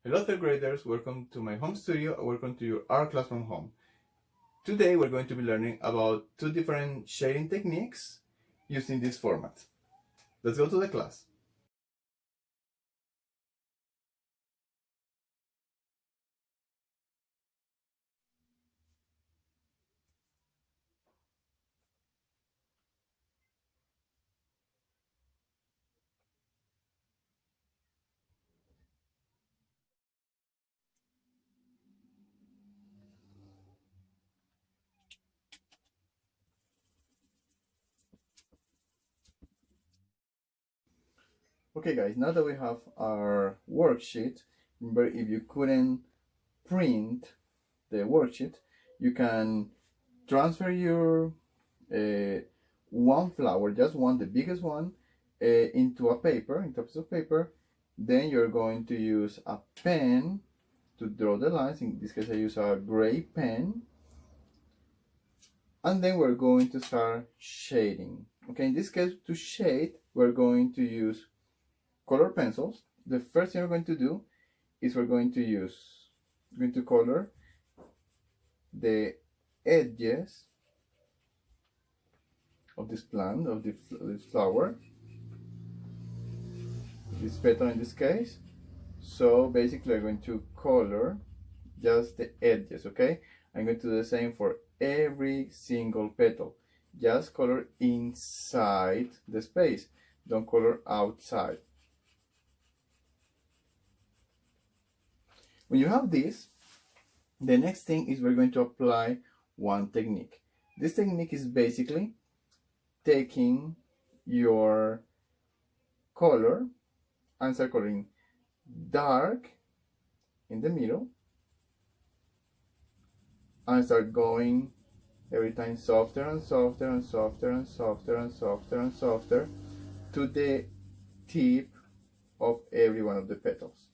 Hello third graders, welcome to my home studio, welcome to your art class from home. Today we're going to be learning about two different shading techniques using this format. Let's go to the class. Okay guys, now that we have our worksheet, remember if you couldn't print the worksheet, you can transfer your one flower, just one, the biggest one, into a paper, into a piece of paper. Then you're going to use a pen to draw the lines. In this case I use a gray pen, and then we're going to start shading. Okay, in this case, to shade we're going to use color pencils. The first thing we're going to do is we're going to color the edges of this plant, of this flower, this petal in this case. So basically I'm going to color just the edges. Okay, I'm going to do the same for every single petal. Just color inside the space, don't color outside. When you have this, the next thing is we're going to apply one technique. This technique is basically taking your color and start coloring dark in the middle and start going every time softer and softer and softer and softer and softer and softer to the tip of every one of the petals.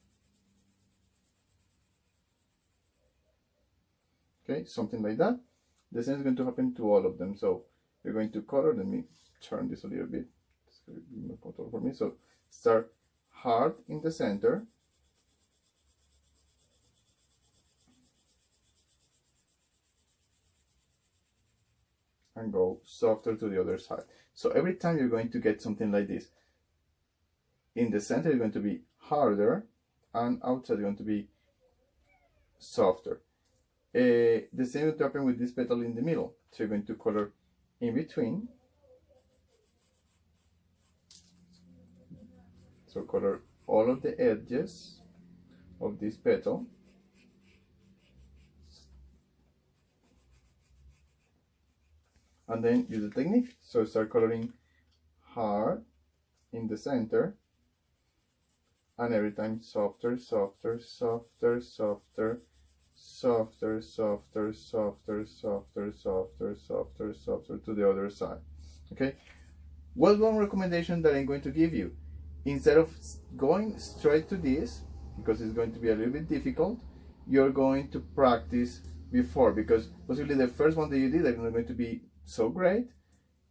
Okay, something like that. The same is going to happen to all of them. So you're going to color. Let me turn this a little bit. It's going to be more comfortable for me. So start hard in the center. And go softer to the other side. So every time you're going to get something like this. In the center, you're going to be harder, and outside, you're going to be softer. The same will happen with this petal in the middle. So you're going to color in between. So color all of the edges of this petal. And then use the technique. So start coloring hard in the center. And every time softer, softer, softer, softer, softer, softer, softer, softer, softer, softer, softer to the other side. Okay, what's one recommendation that I'm going to give you? Instead of going straight to this, because it's going to be a little bit difficult, you're going to practice before, because possibly the first one that you did is not going to be so great.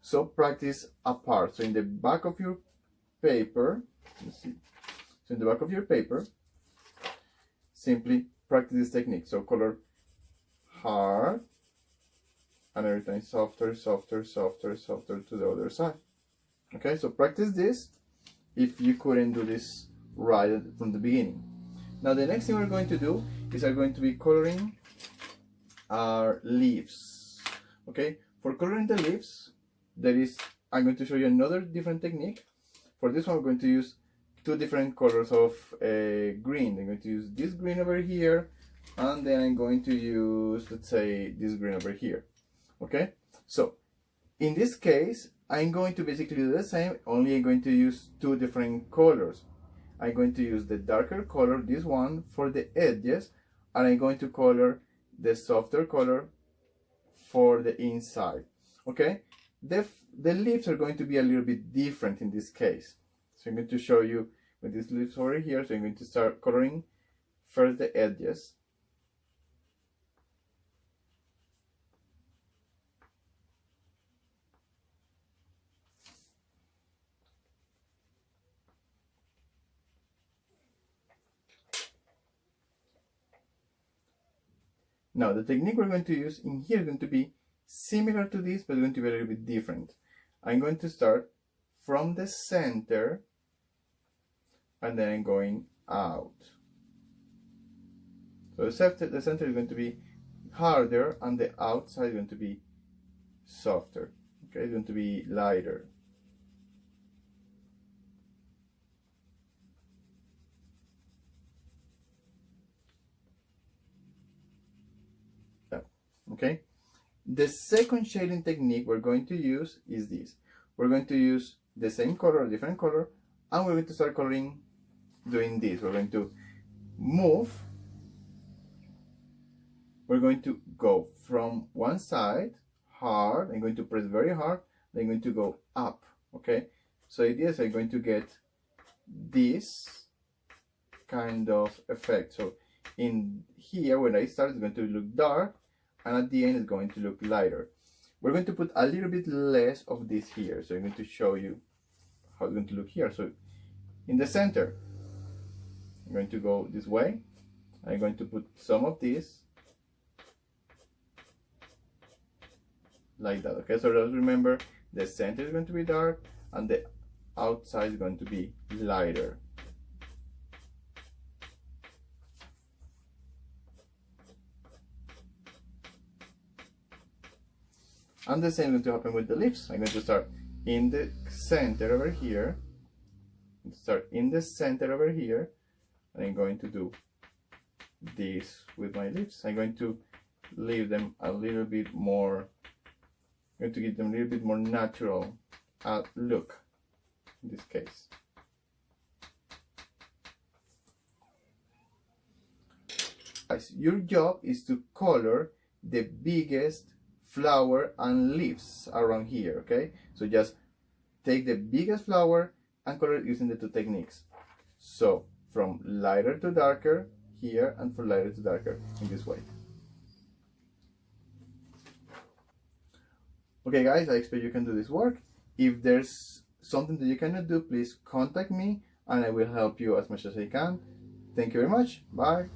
So practice apart. So in the back of your paper, let's see. So in the back of your paper, simply practice this technique. So color hard, and every time softer, softer, softer, softer to the other side. Okay, so practice this if you couldn't do this right from the beginning. Now the next thing we're going to do is we're going to be coloring our leaves. Okay, for coloring the leaves, I'm going to show you another different technique. For this one, we're going to use two different colors of green. I'm going to use this green over here, and then I'm going to use, let's say, this green over here. Okay, so in this case, I'm going to basically do the same, only I'm going to use two different colors. I'm going to use the darker color, this one, for the edges, and I'm going to color the softer color for the inside. Okay, the leaves are going to be a little bit different in this case. So I'm going to show you with these leaves over here. So I'm going to start coloring first the edges. Now the technique we're going to use in here is going to be similar to this, but going to be a little bit different. I'm going to start from the center and then I'm going out. So the center is going to be harder and the outside is going to be softer. Okay, it's going to be lighter. Okay, the second shading technique we're going to use is this. We're going to use the same color, a different color, and we're going to start coloring doing this. We're going to move. We're going to go from one side hard. I'm going to press very hard. Then I'm going to go up. Okay, so it is I'm going to get this kind of effect. So in here, when I start, it's going to look dark, and at the end, it's going to look lighter. We're going to put a little bit less of this here. So I'm going to show you how it's going to look here. So in the center, I'm going to go this way. I'm going to put some of this like that. Okay, so just remember the center is going to be dark and the outside is going to be lighter. And the same is going to happen with the lips. I'm going to start in the center over here. Start in the center over here. And I'm going to do this with my lips. I'm going to leave them a little bit more, I'm going to give them a little bit more natural look in this case. Your job is to color the biggest flower and leaves around here, okay? So just take the biggest flower and color it using the two techniques. So from lighter to darker here and from lighter to darker in this way. Okay guys, I expect you can do this work. If there's something that you cannot do, please contact me and I will help you as much as I can. Thank you very much. Bye.